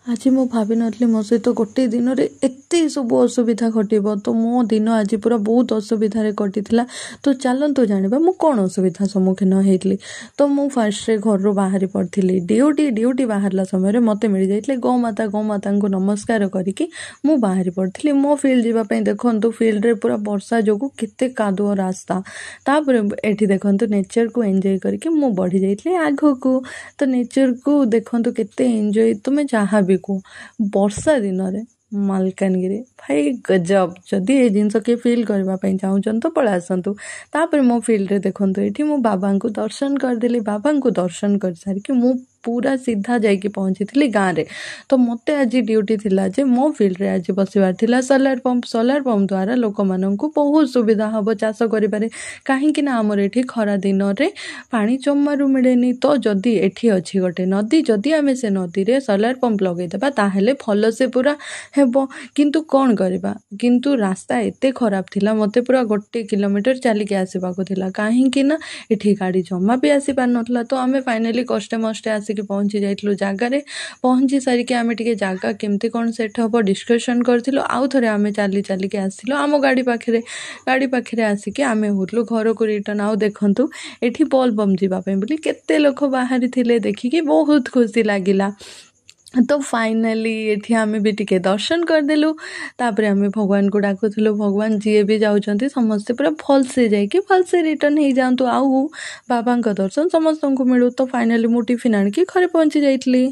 आज मु भावी नी मो सहित गोटे दिन में एत सब असुविधा घटब तो मो दिन आज पूरा बहुत असुविधा कटी तो चलतु जाना मु कौन असुविधा सम्मुखीन होती। तो मु फास्ट घर बाहरी पड़ी ड्यूटी बाहर समय मत मिल जाते गौमाता को नमस्कार करके मु बाहरी पड़ी मो फील्ड जावाई देखु फील्ड पूरा वर्षा जो केते कादुओ रास्ता तापर एठी देखु नेचर को एंजॉय करके मु बढ़ी जाइए आग को। तो नेचर को देखु केते एंजॉय तुम्हें जहाँ भी को वर्षा दिन रे मालकानगिरी भाई गजब जदि ये जिनस किए फील करने चाहूँ तो पड़ा आसतु। तापर मो फील्ड रे देखु ये मो बाबा को दर्शन करदेली बाबा को दर्शन कर सारिकी मु पूरा सीधा जाइए पहुँची थी गाँव में। तो मत आज ड्यूटी थिला जे मो फील्ड रे आज बसबार थिला सोलार पंप द्वारा लोक मानू बहुत सुविधा हम चाष करें कहीं आमर ये खरा दिन में पानी जमारू मिले। तो जदि एठी अच्छी गोटे नदी जदि आम से नदी रे सोलार पंप लगेदेबा ताहेले भल से पूरा हेबो किंतु कौन करबा किंतु रास्ता एते खराब थिला मते पूरा 1 किलोमीटर चलिके आसबाक थिला कहीं ना एठी गाड़ी जमा भी आसी पार नथला। तो आम फाइनाली कष्टे मष्टे आसिक पहुँची जाइलु जगार पहुँची सारिके आम टे जगह केमती कौन सेट हम डिस्कसन करूँ आउ थे आम चलिके आसिलु आम गाड़ी पाखे आसिके आम होलु घर को रिटर्न। आउ देखु एठी बोलबम जावाई बोली केते लोक बाहरी थिले देखिकी बहुत खुशी लगिला। तो फाइनाली एठी आमे भी टिके दर्शन करदेलु तापर आमे भगवान को डाकुथुलु भगवान जी भी जाउछंती समस्ते पूरा भल से जाइके भल से रिटर्न हो जातु आउ बाबा दर्शन समस्त को मिलू। तो फाइनाली मु टिफिन आनिकी घरे पहुंची जाइतली।